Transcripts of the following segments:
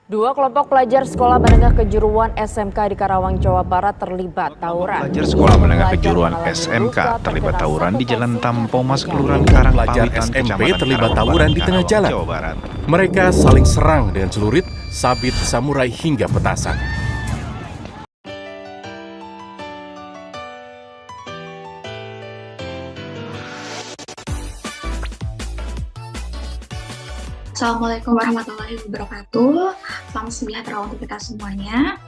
Dua kelompok pelajar sekolah menengah kejuruan SMK di Karawang, Jawa Barat terlibat tawuran. Pelajar sekolah menengah kejuruan SMK terlibat tawuran di Jalan Tampomas, Kelurahan Karangpawitan, SMP Kecamatan terlibat Karawang tawuran Barat, di tengah Karawang, jalan. Jawa Barat. Mereka saling serang dengan celurit, sabit, samurai hingga petasan. Assalamualaikum warahmatullahi wabarakatuh. Salam sejahtera untuk kita semuanya.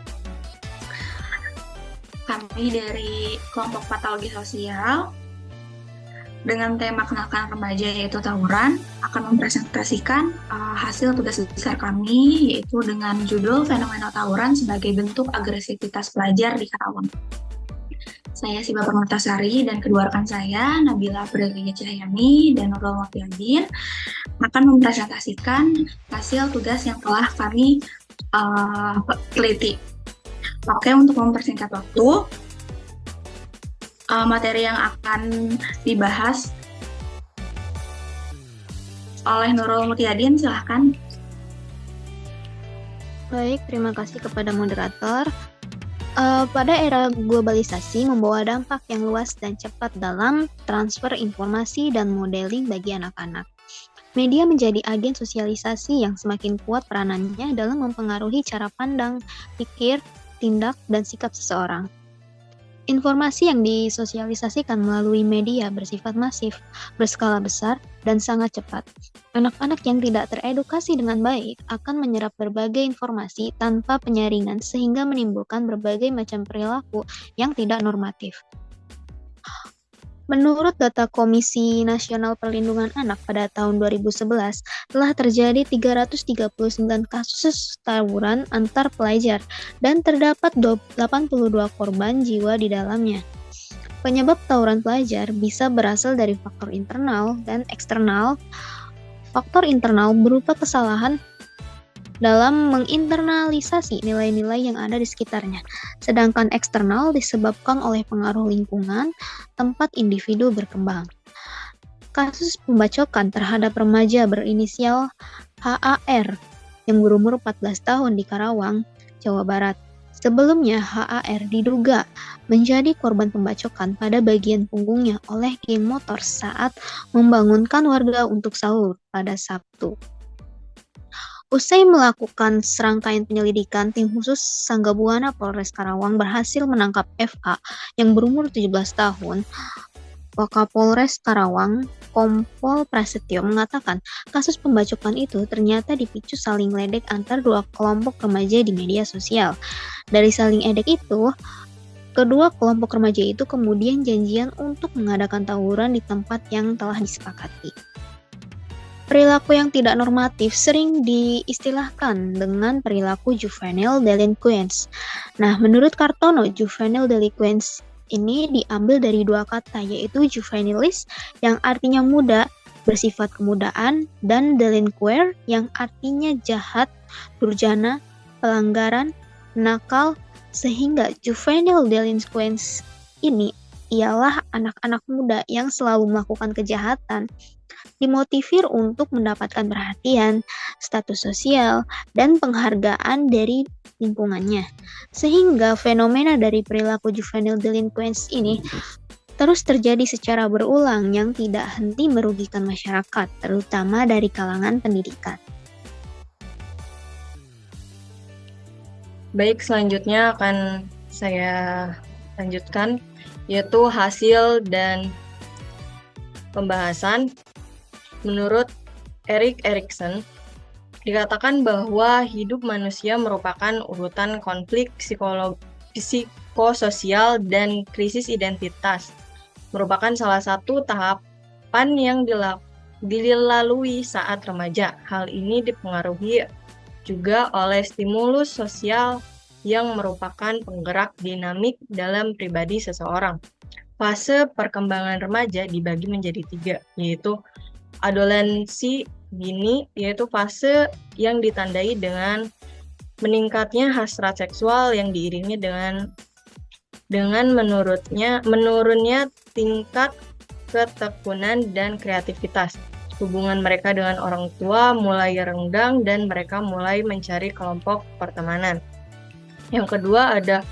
Kami dari kelompok patologi sosial dengan tema kenalkan remaja yaitu tawuran akan mempresentasikan hasil tugas besar kami yaitu dengan judul fenomena tawuran sebagai bentuk agresivitas pelajar di Karawang. Saya Siba Permatasari dan kedua rekan saya Nabila Prilia Cahyani dan Nurul Mufiadin akan mempresentasikan hasil tugas yang telah kami teliti. Oke, untuk mempersingkat waktu, materi yang akan dibahas oleh Nurul Mufiadin, silahkan. Baik, terima kasih kepada moderator. Pada era globalisasi membawa dampak yang luas dan cepat dalam transfer informasi dan modeling bagi anak-anak. Media menjadi agen sosialisasi yang semakin kuat peranannya dalam mempengaruhi cara pandang, pikir, tindak, dan sikap seseorang. Informasi yang disosialisasikan melalui media bersifat masif, berskala besar, dan sangat cepat. Anak-anak yang tidak teredukasi dengan baik akan menyerap berbagai informasi tanpa penyaringan sehingga menimbulkan berbagai macam perilaku yang tidak normatif. Menurut data Komisi Nasional Perlindungan Anak pada tahun 2011, telah terjadi 339 kasus tawuran antar pelajar dan terdapat 82 korban jiwa di dalamnya. Penyebab tawuran pelajar bisa berasal dari faktor internal dan eksternal. Faktor internal berupa kesalahan dalam menginternalisasi nilai-nilai yang ada di sekitarnya, sedangkan eksternal disebabkan oleh pengaruh lingkungan, tempat individu berkembang. Kasus pembacokan terhadap remaja berinisial HAR yang berumur 14 tahun di Karawang, Jawa Barat. Sebelumnya HAR diduga menjadi korban pembacokan pada bagian punggungnya oleh geng motor saat membangunkan warga untuk sahur pada Sabtu. Usai melakukan serangkaian penyelidikan, tim khusus Sanggabungan Polres Karawang berhasil menangkap FA yang berumur 17 tahun. Wakapolres Karawang, Kompol Prasetyo mengatakan kasus pembacokan itu ternyata dipicu saling ledek antar dua kelompok remaja di media sosial. Dari saling edek itu, kedua kelompok remaja itu kemudian janjian untuk mengadakan tawuran di tempat yang telah disepakati. Perilaku yang tidak normatif sering diistilahkan dengan perilaku juvenile delinquents. Nah, menurut Kartono, juvenile delinquents ini diambil dari dua kata, yaitu juvenilis yang artinya muda, bersifat kemudaan, dan delinquere yang artinya jahat, durjana, pelanggaran, nakal, sehingga juvenile delinquents ini ialah anak-anak muda yang selalu melakukan kejahatan, dimotivir untuk mendapatkan perhatian, status sosial, dan penghargaan dari lingkungannya. Sehingga fenomena dari perilaku juvenile delinquents ini terus terjadi secara berulang yang tidak henti merugikan masyarakat, terutama dari kalangan pendidikan. Baik, selanjutnya akan saya lanjutkan, yaitu hasil dan pembahasan. Menurut Erik Erikson, dikatakan bahwa hidup manusia merupakan urutan konflik psikososial dan krisis identitas, merupakan salah satu tahapan yang dilalui saat remaja. Hal ini dipengaruhi juga oleh stimulus sosial yang merupakan penggerak dinamik dalam pribadi seseorang. Fase perkembangan remaja dibagi menjadi 3, yaitu adolensi dini, yaitu fase yang ditandai dengan meningkatnya hasrat seksual yang diiringi dengan menurunnya tingkat ketekunan dan kreativitas. hubungan mereka dengan orang tua mulai renggang dan mereka mulai mencari kelompok pertemanan. Yang kedua ada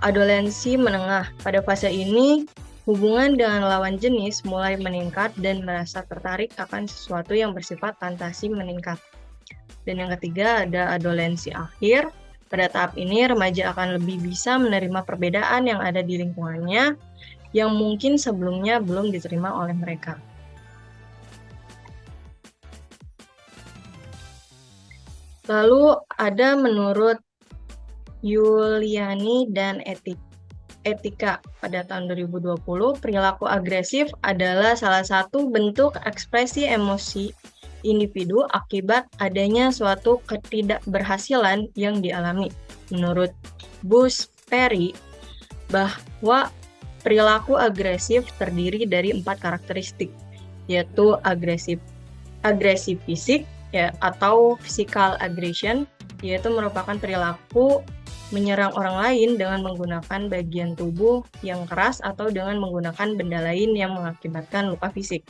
adolensi menengah. Pada fase ini, hubungan dengan lawan jenis mulai meningkat dan merasa tertarik akan sesuatu yang bersifat fantasi meningkat. Dan yang ketiga ada adolensi akhir. Pada tahap ini, remaja akan lebih bisa menerima perbedaan yang ada di lingkungannya yang mungkin sebelumnya belum diterima oleh mereka. Lalu ada menurut Yuliani dan Etika pada tahun 2020, perilaku agresif adalah salah satu bentuk ekspresi emosi individu akibat adanya suatu ketidakberhasilan yang dialami. Menurut Bus Perry, bahwa perilaku agresif terdiri dari 4 karakteristik, yaitu agresi fisik, ya, atau physical aggression, yaitu merupakan perilaku menyerang orang lain dengan menggunakan bagian tubuh yang keras atau dengan menggunakan benda lain yang mengakibatkan luka fisik.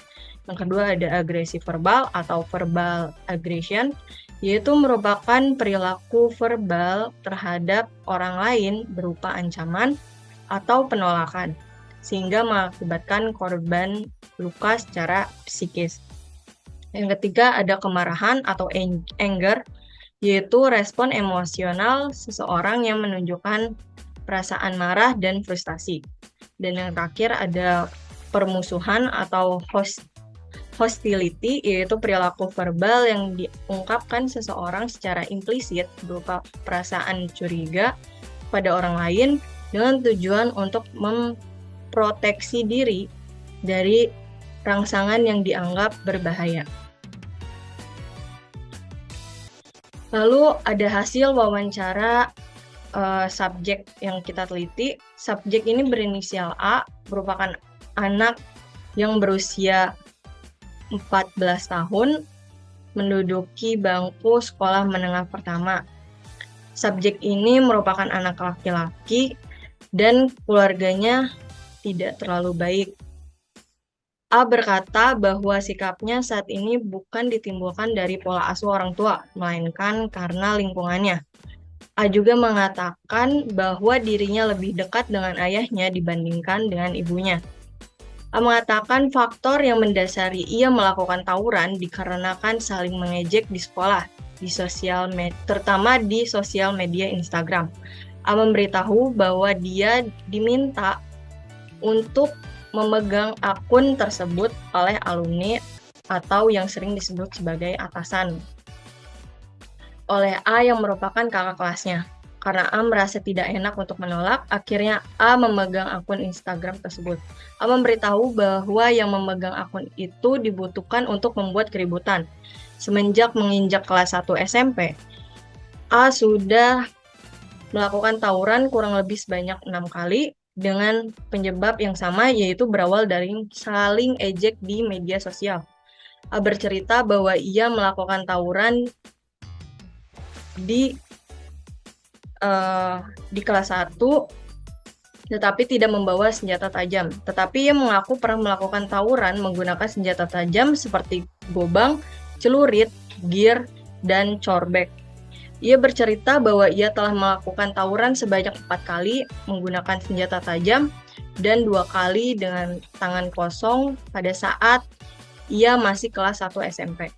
Yang kedua ada agresi verbal atau verbal aggression, yaitu merupakan perilaku verbal terhadap orang lain berupa ancaman atau penolakan, sehingga mengakibatkan korban luka secara psikis. Yang ketiga ada kemarahan atau anger, yaitu respon emosional seseorang yang menunjukkan perasaan marah dan frustasi. Dan yang terakhir ada permusuhan atau hostility, yaitu perilaku verbal yang diungkapkan seseorang secara implisit berupa perasaan curiga pada orang lain dengan tujuan untuk memproteksi diri dari rangsangan yang dianggap berbahaya. Lalu ada hasil wawancara subjek yang kita teliti. Subjek ini berinisial A, merupakan anak yang berusia 14 tahun, menduduki bangku sekolah menengah pertama. Subjek ini merupakan anak laki-laki dan keluarganya tidak terlalu baik. A berkata bahwa sikapnya saat ini bukan ditimbulkan dari pola asuh orang tua, melainkan karena lingkungannya. A juga mengatakan bahwa dirinya lebih dekat dengan ayahnya dibandingkan dengan ibunya. A mengatakan faktor yang mendasari ia melakukan tawuran dikarenakan saling mengejek di sekolah, terutama di sosial media Instagram. A memberitahu bahwa dia diminta untuk memegang akun tersebut oleh alumni atau yang sering disebut sebagai atasan oleh A yang merupakan kakak kelasnya. Karena A merasa tidak enak untuk menolak, akhirnya A memegang akun Instagram tersebut. A memberitahu bahwa yang memegang akun itu dibutuhkan untuk membuat keributan. Semenjak menginjak kelas 1 SMP, A sudah melakukan tawuran kurang lebih sebanyak 6 kali dengan penyebab yang sama, yaitu berawal dari saling ejek di media sosial. A bercerita bahwa ia melakukan tawuran di kelas 1 tetapi tidak membawa senjata tajam. Tetapi ia mengaku pernah melakukan tawuran menggunakan senjata tajam seperti gobang, celurit, gear, dan corbek. Ia bercerita bahwa ia telah melakukan tawuran sebanyak 4 kali menggunakan senjata tajam dan 2 kali dengan tangan kosong pada saat ia masih kelas 1 SMP.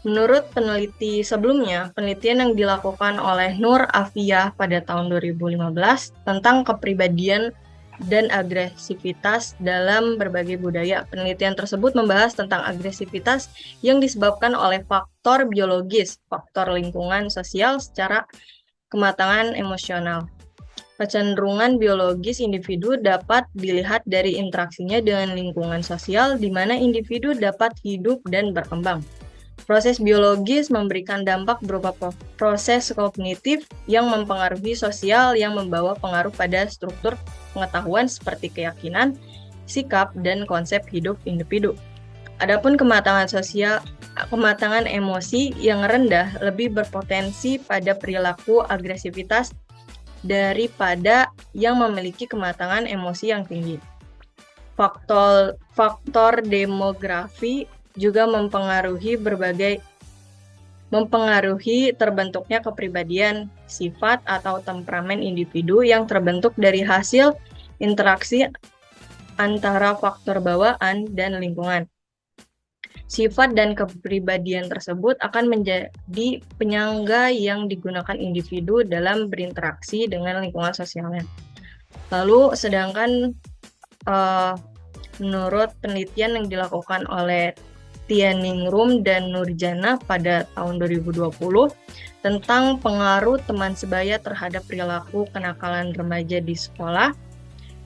Menurut peneliti sebelumnya, penelitian yang dilakukan oleh Nur Afiyah pada tahun 2015 tentang kepribadian dan agresivitas dalam berbagai budaya. Penelitian tersebut membahas tentang agresivitas yang disebabkan oleh faktor biologis, faktor lingkungan sosial, secara kematangan emosional. Kecenderungan biologis individu dapat dilihat dari interaksinya dengan lingkungan sosial di mana individu dapat hidup dan berkembang. Proses biologis memberikan dampak berupa proses kognitif yang mempengaruhi sosial yang membawa pengaruh pada struktur pengetahuan seperti keyakinan, sikap, dan konsep hidup individu. Adapun kematangan emosi yang rendah lebih berpotensi pada perilaku agresivitas daripada yang memiliki kematangan emosi yang tinggi. faktor demografi juga mempengaruhi terbentuknya kepribadian, sifat atau temperamen individu yang terbentuk dari hasil interaksi antara faktor bawaan dan lingkungan. Sifat dan kepribadian tersebut akan menjadi penyangga yang digunakan individu dalam berinteraksi dengan lingkungan sosialnya. Lalu, sedangkan menurut penelitian yang dilakukan oleh Tianingrum dan Nurjana pada tahun 2020 tentang pengaruh teman sebaya terhadap perilaku kenakalan remaja di sekolah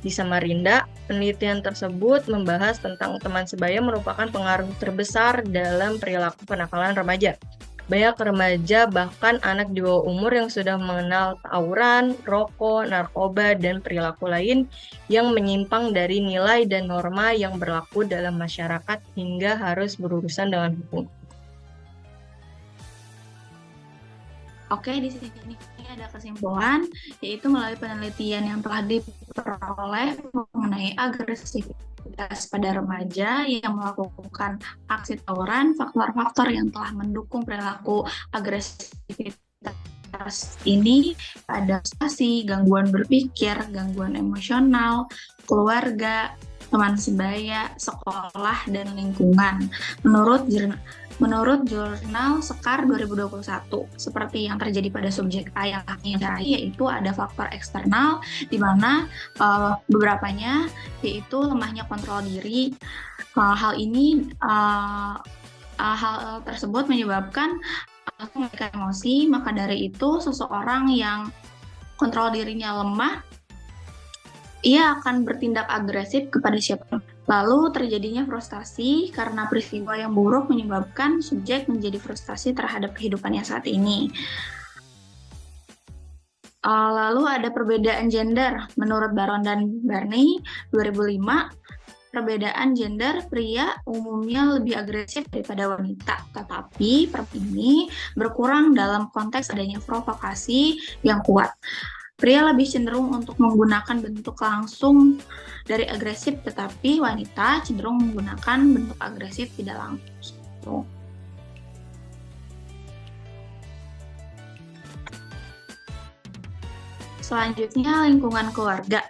di Samarinda, penelitian tersebut membahas tentang teman sebaya merupakan pengaruh terbesar dalam perilaku kenakalan remaja. Banyak remaja, bahkan anak di bawah umur yang sudah mengenal tawuran, rokok, narkoba, dan perilaku lain yang menyimpang dari nilai dan norma yang berlaku dalam masyarakat hingga harus berurusan dengan hukum. Oke, di sini ada kesimpulan, yaitu melalui penelitian yang telah diperoleh mengenai agresivitas pada remaja yang melakukan aksi tawuran, faktor-faktor yang telah mendukung perilaku agresivitas ini ada gangguan berpikir, gangguan emosional, keluarga, teman sebaya, sekolah, dan lingkungan. Menurut jurnal Sekar 2021, seperti yang terjadi pada subjek A yang yaitu ada faktor eksternal, di mana beberapanya yaitu lemahnya kontrol diri. Hal tersebut menyebabkan mereka emosi, maka dari itu seseorang yang kontrol dirinya lemah, ia akan bertindak agresif kepada siapapun. Lalu terjadinya frustasi karena peristiwa yang buruk menyebabkan subjek menjadi frustasi terhadap kehidupannya saat ini. Lalu ada perbedaan gender. Menurut Baron dan Barney 2005, perbedaan gender pria umumnya lebih agresif daripada wanita, tetapi ini berkurang dalam konteks adanya provokasi yang kuat. Pria lebih cenderung untuk menggunakan bentuk langsung dari agresif, tetapi wanita cenderung menggunakan bentuk agresif tidak langsung. Selanjutnya, lingkungan keluarga.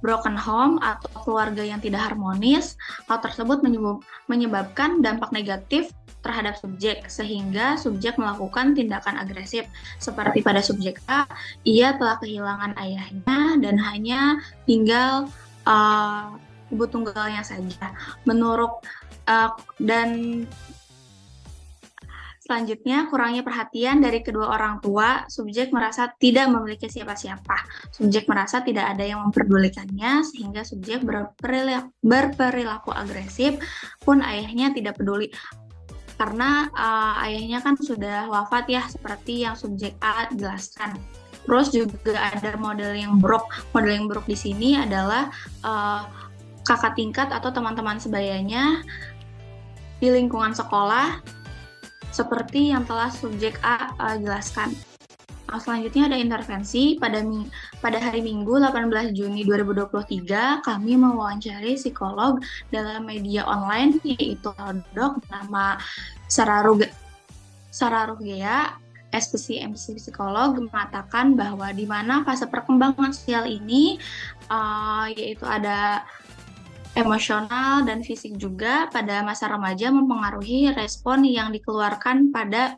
Broken home atau keluarga yang tidak harmonis, hal tersebut menyebabkan dampak negatif terhadap subjek, sehingga subjek melakukan tindakan agresif. Seperti pada subjek A, ia telah kehilangan ayahnya dan hanya tinggal ibu tunggalnya saja. Selanjutnya, kurangnya perhatian dari kedua orang tua, subjek merasa tidak memiliki siapa-siapa. Subjek merasa tidak ada yang memperdulikannya, sehingga subjek berperilaku agresif, pun ayahnya tidak peduli. Karena ayahnya kan sudah wafat ya, seperti yang subjek A jelaskan. Terus juga ada model yang buruk. Model yang buruk di sini adalah kakak tingkat atau teman-teman sebayanya di lingkungan sekolah, seperti yang telah subjek A jelaskan. Selanjutnya ada intervensi. Pada hari Minggu 18 Juni 2023, kami mewawancari psikolog dalam media online, yaitu Dok nama Sarah Rughea, SPC psikolog, mengatakan bahwa di mana fase perkembangan sosial ini, yaitu ada emosional dan fisik juga pada masa remaja mempengaruhi respon yang dikeluarkan pada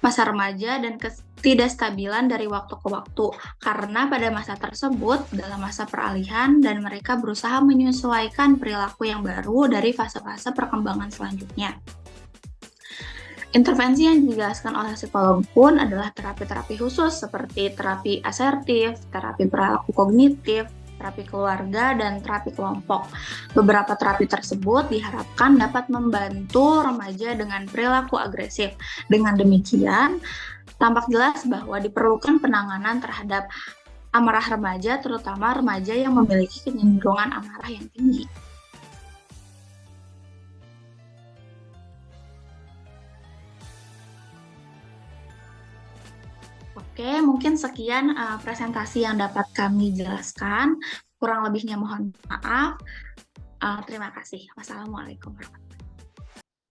masa remaja dan ketidakstabilan dari waktu ke waktu. Karena pada masa tersebut dalam masa peralihan dan mereka berusaha menyesuaikan perilaku yang baru dari fase-fase perkembangan selanjutnya. Intervensi yang dijelaskan oleh psikolog pun adalah terapi-terapi khusus seperti terapi asertif, terapi perilaku kognitif, terapi keluarga, dan terapi kelompok. Beberapa terapi tersebut diharapkan dapat membantu remaja dengan perilaku agresif. Dengan demikian, tampak jelas bahwa diperlukan penanganan terhadap amarah remaja, terutama remaja yang memiliki kecenderungan amarah yang tinggi. Oke, mungkin sekian presentasi yang dapat kami jelaskan. Kurang lebihnya mohon maaf. Terima kasih. Wassalamualaikum warahmatullahi wabarakatuh.